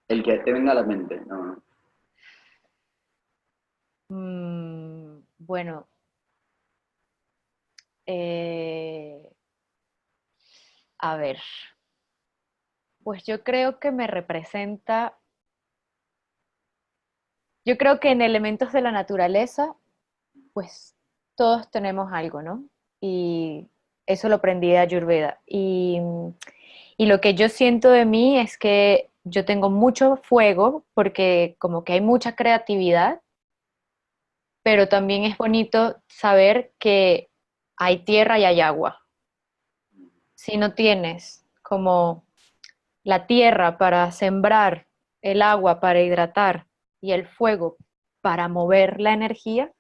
Speaker 1: El que te venga a la mente, ¿no?
Speaker 2: Bueno, eh, a ver, pues yo creo que me representa, yo creo que en elementos de la naturaleza, pues todos tenemos algo, ¿no? Y eso lo aprendí de Ayurveda. Y lo que yo siento de mí es que yo tengo mucho fuego porque como que hay mucha creatividad, pero también es bonito saber que hay tierra y hay agua. Si no tienes como la tierra para sembrar, el agua para hidratar y el fuego para mover la energía,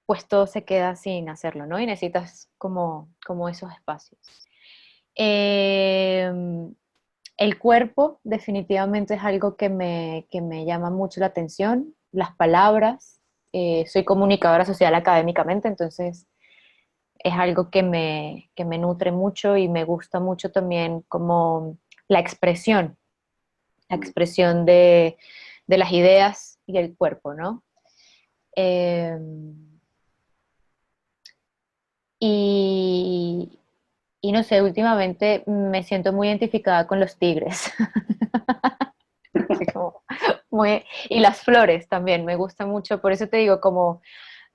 Speaker 2: pues todo se queda sin hacerlo, ¿no? Y necesitas como esos espacios. Eh, el cuerpo definitivamente es algo que me llama mucho la atención, las palabras. Soy comunicadora social académicamente, entonces es algo que me nutre mucho y me gusta mucho también como la expresión. la expresión de las ideas y el cuerpo, ¿no? Eh, y, y no sé, últimamente me siento muy identificada con los tigres. Así como y las flores también, me gustan mucho, por eso te digo, como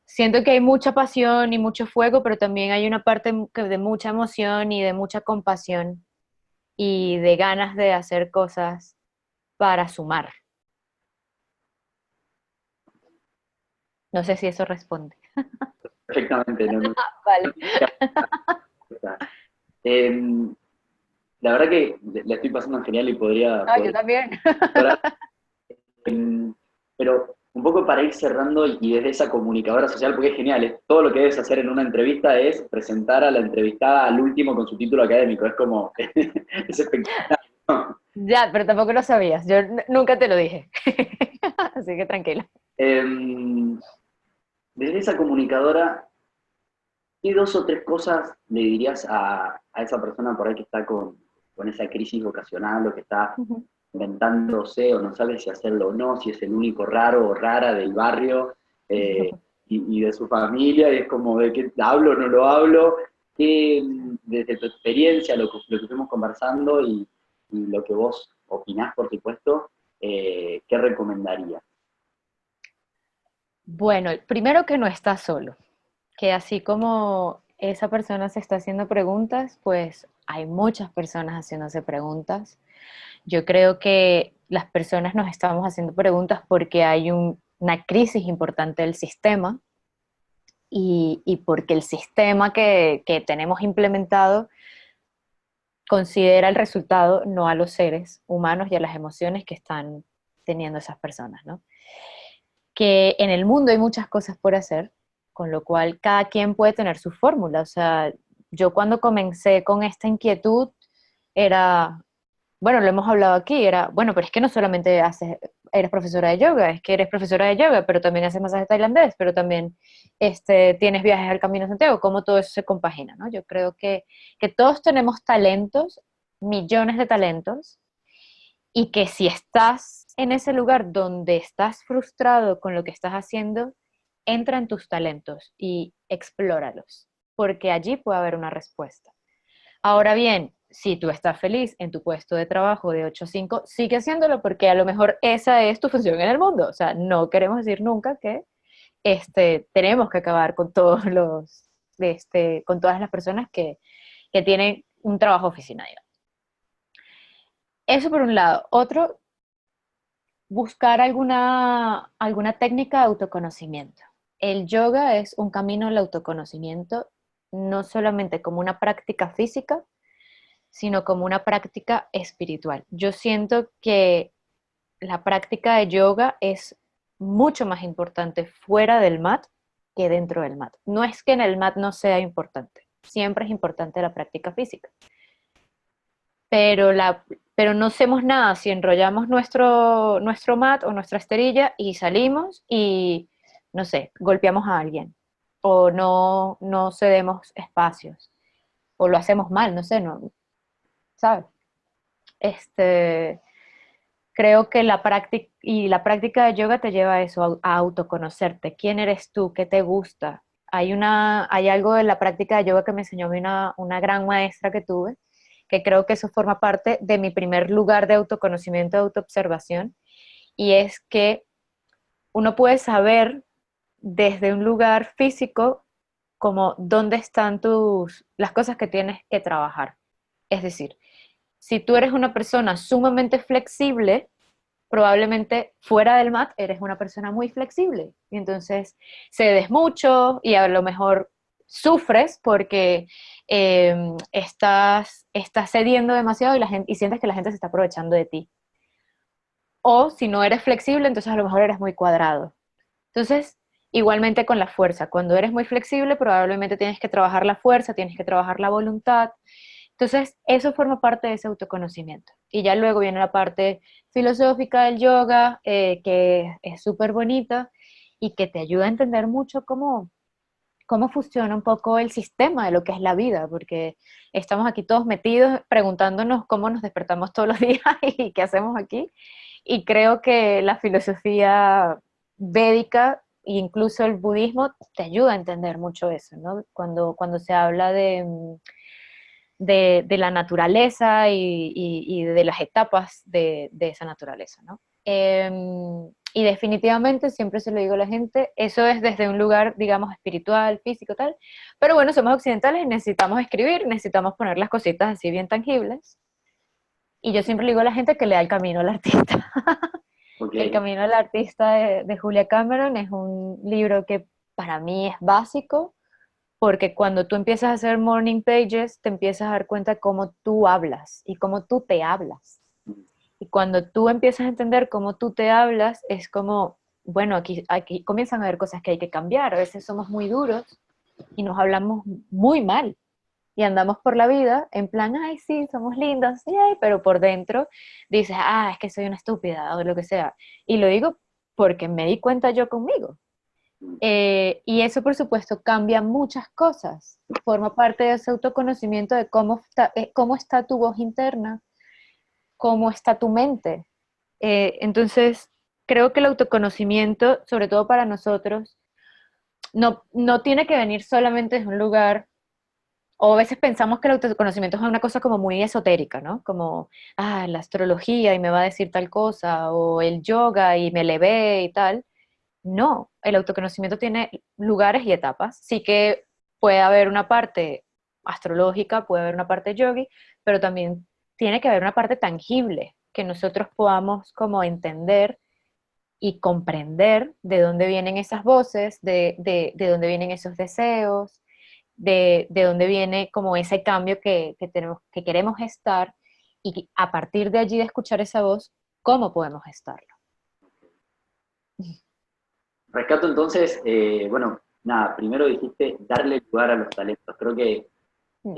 Speaker 2: siento que hay mucha pasión y mucho fuego, pero también hay una parte de mucha emoción y de mucha compasión y de ganas de hacer cosas para sumar. No sé si eso responde.
Speaker 1: Perfectamente, no, no.
Speaker 2: Vale.
Speaker 1: Em, la verdad que le estoy pasando genial y
Speaker 2: Ah, yo también.
Speaker 1: podría pero un poco para ir cerrando y desde esa comunicadora social, porque es genial, todo lo que debes hacer en una entrevista es presentar a la entrevistada al último con su título académico, es como, es espectacular.
Speaker 2: Ya, pero tampoco lo sabías. Yo nunca te lo dije. Así que tranquila.
Speaker 1: Em, desde esa comunicadora, ¿qué dos o tres cosas le dirías a esa persona por ahí que está con esa crisis vocacional o que está
Speaker 2: Ujú.
Speaker 1: inventándose o no sabe si hacerlo o no, si es el único raro o rara del barrio y de su familia, y es como de qué hablo o no lo hablo, que desde tu experiencia, lo que fuimos conversando y lo que vos opinás, por supuesto, ¿qué recomendarías?
Speaker 2: Bueno, primero que no estás solo, que así como esa persona se está haciendo preguntas, pues hay muchas personas haciéndose preguntas. Yo creo que las personas nos estamos haciendo preguntas porque hay una crisis importante del sistema y porque el sistema que tenemos implementado considera el resultado, no a los seres humanos y a las emociones que están teniendo esas personas, ¿no? Que en el mundo hay muchas cosas por hacer, con lo cual cada quien puede tener su fórmula. O sea, yo cuando comencé con esta inquietud era, bueno, lo hemos hablado aquí, era, bueno, pero es que no solamente eres profesora de yoga, es que eres profesora de yoga, pero también haces masaje tailandés, pero también tienes viajes al Camino de Santiago, cómo todo eso se compagina, ¿no? Yo creo que todos tenemos talentos, millones de talentos, y que si estás en ese lugar donde estás frustrado con lo que estás haciendo, entra en tus talentos y explóralos, porque allí puede haber una respuesta. Ahora bien, si tú estás feliz en tu puesto de trabajo de 8 a 5, sigue haciéndolo porque a lo mejor esa es tu función en el mundo. O sea, no queremos decir nunca que tenemos que acabar con todos con todas las personas que tienen un trabajo oficina, digamos. Eso por un lado. Otro, buscar alguna técnica de autoconocimiento. El yoga es un camino al autoconocimiento, no solamente como una práctica física, sino como una práctica espiritual. Yo siento que la práctica de yoga es mucho más importante fuera del mat que dentro del mat. No es que en el mat no sea importante, siempre es importante la práctica física, pero, pero no hacemos nada si enrollamos nuestro mat o nuestra esterilla y salimos y, no sé, golpeamos a alguien o no cedemos espacios o lo hacemos mal, no sé, no, ¿sabes? Este, creo que la práctica de yoga te lleva a eso, a autoconocerte. ¿Quién eres tú? ¿Qué te gusta? Hay algo de la práctica de yoga que me enseñó a mí una gran maestra que tuve, que creo que eso forma parte de mi primer lugar de autoconocimiento, de autoobservación, y es que uno puede saber desde un lugar físico como dónde están las cosas que tienes que trabajar. Es decir, si tú eres una persona sumamente flexible, probablemente fuera del mat eres una persona muy flexible y entonces cedes mucho y a lo mejor sufres porque estás cediendo demasiado y sientes que la gente se está aprovechando de ti. O si no eres flexible, entonces a lo mejor eres muy cuadrado. Entonces, igualmente con la fuerza, cuando eres muy flexible probablemente tienes que trabajar la fuerza, tienes que trabajar la voluntad. Entonces, eso forma parte de ese autoconocimiento. Y ya luego viene la parte filosófica del yoga, que es súper bonita y que te ayuda a entender mucho cómo funciona un poco el sistema de lo que es la vida, porque estamos aquí todos metidos preguntándonos cómo nos despertamos todos los días y qué hacemos aquí. Y creo que la filosofía védica e incluso el budismo te ayuda a entender mucho eso, ¿no? Cuando se habla de la naturaleza y de las etapas de esa naturaleza, ¿no? Y definitivamente, siempre se lo digo a la gente, eso es desde un lugar, digamos, espiritual, físico, tal, pero bueno, somos occidentales y necesitamos escribir, necesitamos poner las cositas así bien tangibles, y yo siempre le digo a la gente que lea El Camino al Artista.
Speaker 1: Ok,
Speaker 2: El Camino al Artista de Julia Cameron es un libro que para mí es básico, porque cuando tú empiezas a hacer morning pages, te empiezas a dar cuenta cómo tú hablas y cómo tú te hablas. Y cuando tú empiezas a entender cómo tú te hablas, es como, bueno, aquí comienzan a haber cosas que hay que cambiar. A veces somos muy duros y nos hablamos muy mal. Y andamos por la vida en plan, ay, sí, somos lindos, sí, ay, pero por dentro dices, ah, es que soy una estúpida o lo que sea. Y lo digo porque me di cuenta yo conmigo. Y eso, por supuesto, cambia muchas cosas. Forma parte de ese autoconocimiento de cómo está tu voz interna, cómo está tu mente. Entonces, creo que el autoconocimiento, sobre todo para nosotros, no tiene que venir solamente de un lugar, o a veces pensamos que el autoconocimiento es una cosa como muy esotérica, ¿no? Como, la astrología y me va a decir tal cosa, o el yoga y me elevé y tal. No, el autoconocimiento tiene lugares y etapas. Sí que puede haber una parte astrológica, puede haber una parte yogi, pero también tiene que haber una parte tangible que nosotros podamos como entender y comprender de dónde vienen esas voces, de dónde vienen esos deseos, de dónde viene como ese cambio que tenemos, que queremos estar, y a partir de allí de escuchar esa voz, ¿cómo podemos estarlo?
Speaker 1: rescato entonces, bueno, nada, primero dijiste darle lugar a los talentos. Creo que
Speaker 2: Mm,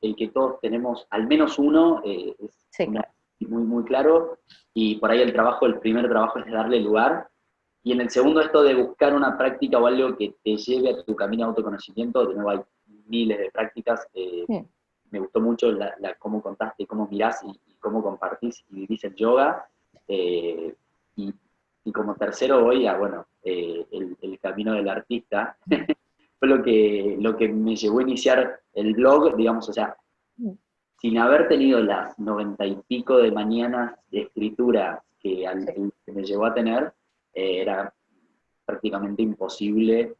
Speaker 1: el que todos tenemos al menos uno es
Speaker 2: sí, claro.
Speaker 1: muy, muy claro, y por ahí el primer trabajo es darle lugar, y en el segundo esto de buscar una práctica o algo que te lleve a tu camino de autoconocimiento. De nuevo hay miles de prácticas.
Speaker 2: Mm,
Speaker 1: Me gustó mucho cómo contaste, cómo mirás y cómo compartís y vivís el yoga. eh, y, y como tercero voy a, bueno, el camino del artista. Fue lo que me llevó a iniciar el blog, digamos, o sea,
Speaker 2: mm.
Speaker 1: sin haber tenido las 90 y pico de mañanas de escritura
Speaker 2: Sí.
Speaker 1: que me llevó a tener. Era prácticamente imposible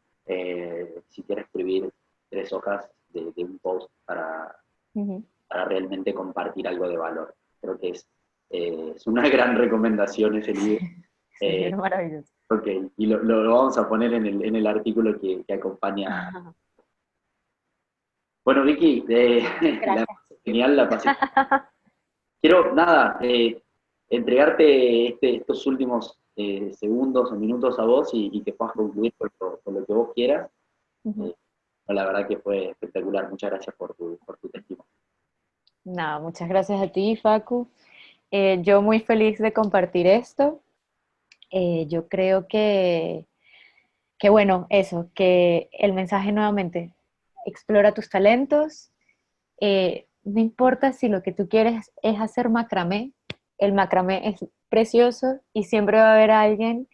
Speaker 1: siquiera escribir 3 hojas de un post
Speaker 2: Ujú.
Speaker 1: para realmente compartir algo de valor. Creo que es una gran recomendación ese libro.
Speaker 2: Sí,
Speaker 1: Eh,
Speaker 2: es maravilloso.
Speaker 1: ok, y lo vamos a poner en el artículo que acompaña.
Speaker 2: Ajá.
Speaker 1: Bueno, Vicky, la
Speaker 2: Gracias.
Speaker 1: pasé genial, la pasé. Quiero, nada, entregarte estos últimos segundos o minutos a vos y que puedas concluir con lo que vos quieras.
Speaker 2: Ujú.
Speaker 1: Eh, la verdad que fue espectacular. Muchas gracias por tu testimonio.
Speaker 2: Nada, muchas gracias a ti, Facu. Yo muy feliz de compartir esto. Yo creo que bueno, eso, que el mensaje nuevamente, explora tus talentos. No importa si lo que tú quieres es hacer macramé, el macramé es precioso y siempre va a haber alguien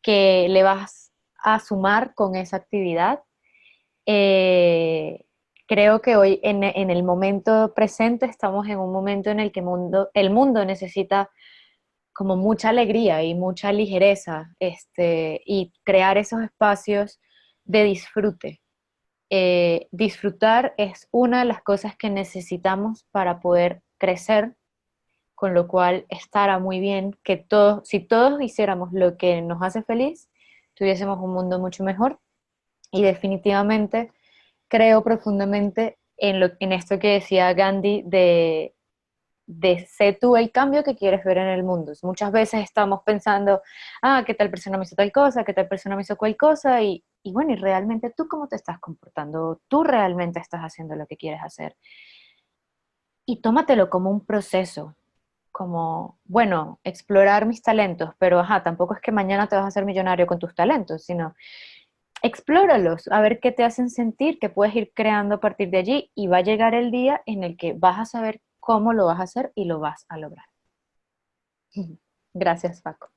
Speaker 2: que le vas a sumar con esa actividad. Eh, Creo que hoy en el momento presente estamos en un momento en el que el mundo necesita como mucha alegría y mucha ligereza, y crear esos espacios de disfrute. Disfrutar es una de las cosas que necesitamos para poder crecer, con lo cual estará muy bien que todos, si todos hiciéramos lo que nos hace feliz, tuviésemos un mundo mucho mejor. Y definitivamente creo profundamente en esto que decía Gandhi de ser tú el cambio que quieres ver en el mundo. Muchas veces estamos pensando, qué tal persona me hizo tal cosa, qué tal persona me hizo cual cosa, y bueno, y realmente tú cómo te estás comportando, tú realmente estás haciendo lo que quieres hacer. Y tómatelo como un proceso, como, bueno, explorar mis talentos, pero tampoco es que mañana te vas a hacer millonario con tus talentos, sino explóralos, a ver qué te hacen sentir, qué puedes ir creando a partir de allí y va a llegar el día en el que vas a saber cómo lo vas a hacer y lo vas a lograr. Gracias, Paco.